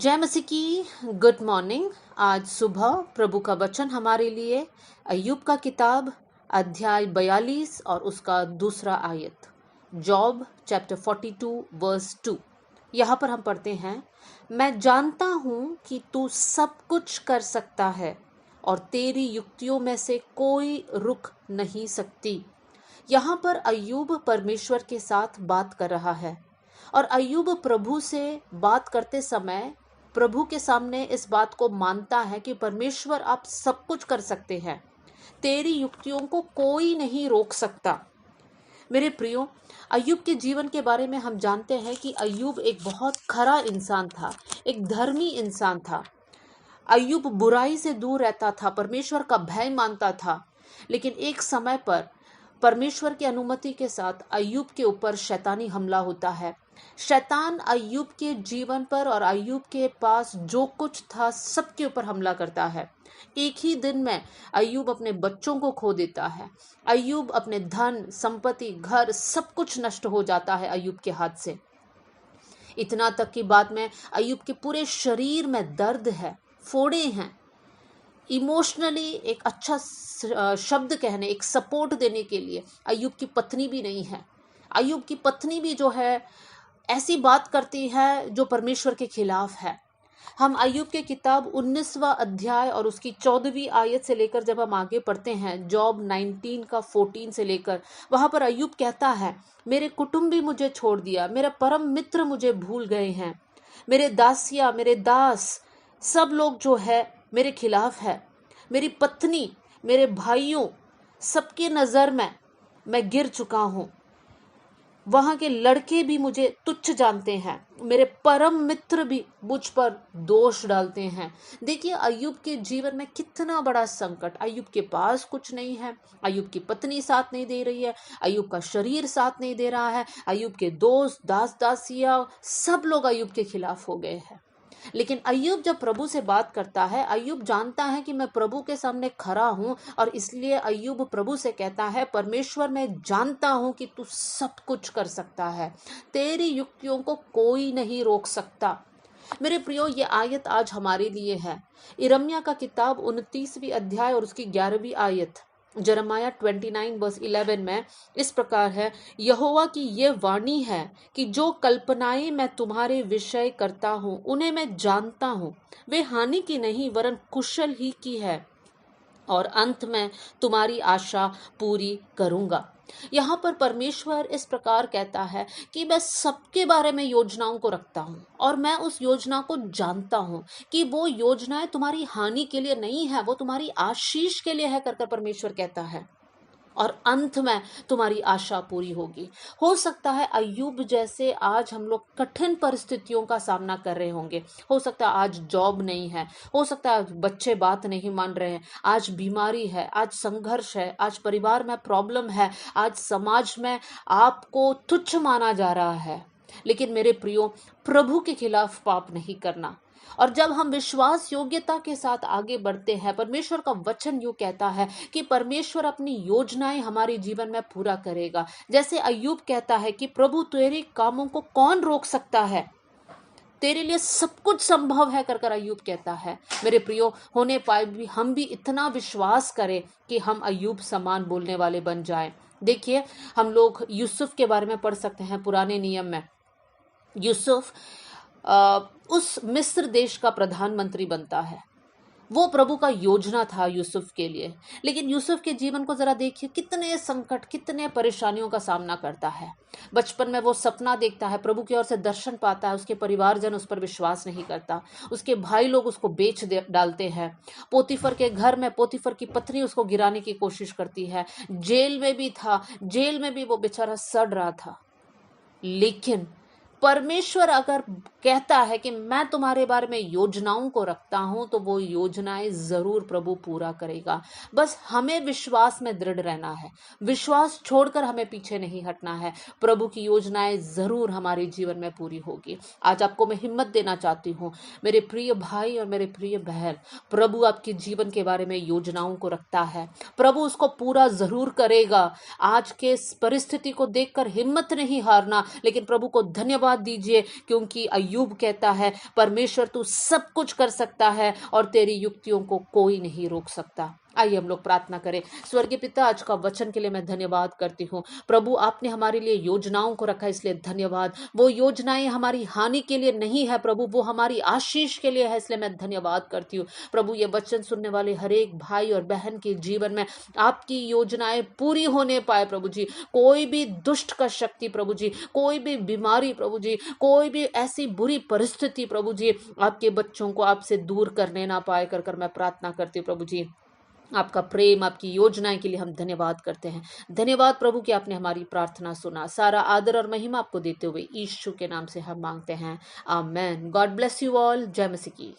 जय मसीह की गुड मॉर्निंग। आज सुबह प्रभु का वचन हमारे लिए अय्यूब का किताब अध्याय 42 और उसका दूसरा आयत, जॉब चैप्टर 42 वर्स 2। यहाँ पर हम पढ़ते हैं, मैं जानता हूँ कि तू सब कुछ कर सकता है और तेरी युक्तियों में से कोई रुक नहीं सकती। यहाँ पर अय्यूब परमेश्वर के साथ बात कर रहा है और अय्यूब प्रभु से बात करते समय प्रभु के सामने इस बात को मानता है कि परमेश्वर आप सब कुछ कर सकते हैं, तेरी युक्तियों को कोई नहीं रोक सकता। मेरे प्रियो, अय्यूब के जीवन के बारे में हम जानते हैं कि अय्यूब एक बहुत खरा इंसान था, एक धर्मी इंसान था। अय्यूब बुराई से दूर रहता था, परमेश्वर का भय मानता था। लेकिन एक समय पर परमेश्वर की अनुमति के साथ अय्यूब के ऊपर शैतानी हमला होता है। शैतान अय्यूब के जीवन पर और अय्यूब के पास जो कुछ था सबके ऊपर हमला करता है। एक ही दिन में अय्यूब अपने बच्चों को खो देता है। अय्यूब अपने धन संपत्ति घर सब कुछ नष्ट हो जाता है अय्यूब के हाथ से। इतना तक की बात में अय्यूब के पूरे शरीर में दर्द है, फोड़े हैं। इमोशनली एक अच्छा शब्द कहने, एक सपोर्ट देने के लिए अय्यूब की पत्नी भी नहीं है। अय्यूब की पत्नी भी जो है ऐसी बात करती है जो परमेश्वर के खिलाफ है। हम अय्यूब के किताब 19वां अध्याय और उसकी 14वीं आयत से लेकर जब हम आगे पढ़ते हैं, जॉब 19 का 14 से लेकर, वहां पर अय्यूब कहता है, मेरे कुटुंबी मुझे छोड़ दिया, मेरे परम मित्र मुझे भूल गए हैं, मेरे दासिया मेरे दास सब लोग जो है मेरे खिलाफ है, मेरी पत्नी मेरे भाइयों सबके नजर में मैं गिर चुका हूं, वहां के लड़के भी मुझे तुच्छ जानते हैं, मेरे परम मित्र भी मुझ पर दोष डालते हैं। देखिए अय्यूब के जीवन में कितना बड़ा संकट। अय्यूब के पास कुछ नहीं है, अय्यूब की पत्नी साथ नहीं दे रही है, अय्यूब का शरीर साथ नहीं दे रहा है, अय्यूब के दोस्त दास दासिया सब लोग अय्यूब के खिलाफ हो गए हैं। लेकिन अय्यूब जब प्रभु से बात करता है, अय्यूब जानता है कि मैं प्रभु के सामने खड़ा हूं और इसलिए अय्यूब प्रभु से कहता है, परमेश्वर मैं जानता हूं कि तू सब कुछ कर सकता है, तेरी युक्तियों को कोई नहीं रोक सकता। मेरे प्रियो, ये आयत आज हमारे लिए है। यिर्मयाह का किताब 29वीं अध्याय और उसकी 11वीं आयत, यिर्मयाह 29 वर्स 11 में इस प्रकार है, यहोवा की ये वाणी है कि जो कल्पनाएं मैं तुम्हारे विषय करता हूं उन्हें मैं जानता हूं, वे हानि की नहीं वरन कुशल ही की है, और अंत में तुम्हारी आशा पूरी करूंगा। यहाँ पर परमेश्वर इस प्रकार कहता है कि मैं सबके बारे में योजनाओं को रखता हूँ और मैं उस योजना को जानता हूँ कि वो योजनाएं तुम्हारी हानि के लिए नहीं है, वो तुम्हारी आशीष के लिए है कर परमेश्वर कहता है, और अंत में तुम्हारी आशा पूरी होगी। हो सकता है अय्यूब जैसे आज हम लोग कठिन परिस्थितियों का सामना कर रहे होंगे। हो सकता है आज जॉब नहीं है, हो सकता है बच्चे बात नहीं मान रहे हैं, आज बीमारी है, आज संघर्ष है, आज परिवार में प्रॉब्लम है, आज समाज में आपको तुच्छ माना जा रहा है। लेकिन मेरे प्रियो, प्रभु के खिलाफ पाप नहीं करना। और जब हम विश्वास योग्यता के साथ आगे बढ़ते हैं, परमेश्वर का वचन यूं कहता है कि परमेश्वर अपनी योजनाएं हमारे जीवन में पूरा करेगा। जैसे अय्यूब कहता है कि प्रभु तेरे कामों को कौन रोक सकता है, तेरे लिए सब कुछ संभव है कर अय्यूब कहता है। मेरे प्रियो, होने पाए भी हम भी इतना विश्वास करें कि हम अय्यूब समान बोलने वाले बन जाएं। देखिए, हम लोग यूसुफ के बारे में पढ़ सकते हैं पुराने नियम में। यूसुफ उस मिस्र देश का प्रधानमंत्री बनता है। वो प्रभु का योजना था यूसुफ के लिए। लेकिन यूसुफ के जीवन को जरा देखिए, कितने संकट कितने परेशानियों का सामना करता है। बचपन में वो सपना देखता है, प्रभु की ओर से दर्शन पाता है, उसके परिवारजन उस पर विश्वास नहीं करता, उसके भाई लोग उसको बेच डालते हैं। पोतीफर के घर में पोतीफर की पत्नी उसको गिराने की कोशिश करती है। जेल में भी था, जेल में भी वो बेचारा सड़ रहा था। लेकिन परमेश्वर अगर कहता है कि मैं तुम्हारे बारे में योजनाओं को रखता हूं, तो वो योजनाएं जरूर प्रभु पूरा करेगा। बस हमें विश्वास में दृढ़ रहना है, विश्वास छोड़कर हमें पीछे नहीं हटना है। प्रभु की योजनाएं जरूर हमारे जीवन में पूरी होगी। आज आपको मैं हिम्मत देना चाहती हूँ मेरे प्रिय भाई और मेरे प्रिय बहन, प्रभु आपके जीवन के बारे में योजनाओं को रखता है, प्रभु उसको पूरा जरूर करेगा। आज के इस परिस्थिति को देखकर हिम्मत नहीं हारना, लेकिन प्रभु को धन्यवाद धन्यवाद दीजिए, क्योंकि अय्यूब कहता है परमेश्वर तू सब कुछ कर सकता है और तेरी युक्तियों को कोई नहीं रोक सकता। आइए हम लोग प्रार्थना करें। स्वर्गीय पिता, आज का वचन के लिए मैं धन्यवाद करती हूँ प्रभु। आपने हमारे लिए योजनाओं को रखा, इसलिए धन्यवाद। वो योजनाएं हमारी हानि के लिए नहीं है प्रभु, वो हमारी आशीष के लिए है, इसलिए मैं धन्यवाद करती हूँ प्रभु। ये वचन सुनने वाले हर एक भाई और बहन के जीवन में आपकी योजनाएं पूरी होने पाए प्रभु जी। कोई भी दुष्ट का शक्ति प्रभु जी, कोई भी बीमारी प्रभु जी, कोई भी ऐसी बुरी परिस्थिति प्रभु जी आपके बच्चों को आपसे दूर करने ना पाए कर मैं प्रार्थना करती हूँ प्रभु जी। आपका प्रेम, आपकी योजनाएं के लिए हम धन्यवाद करते हैं। धन्यवाद प्रभु कि आपने हमारी प्रार्थना सुना। सारा आदर और महिमा आपको देते हुए यीशु के नाम से हम मांगते हैं, amen. God bless you all. जय मसीह की।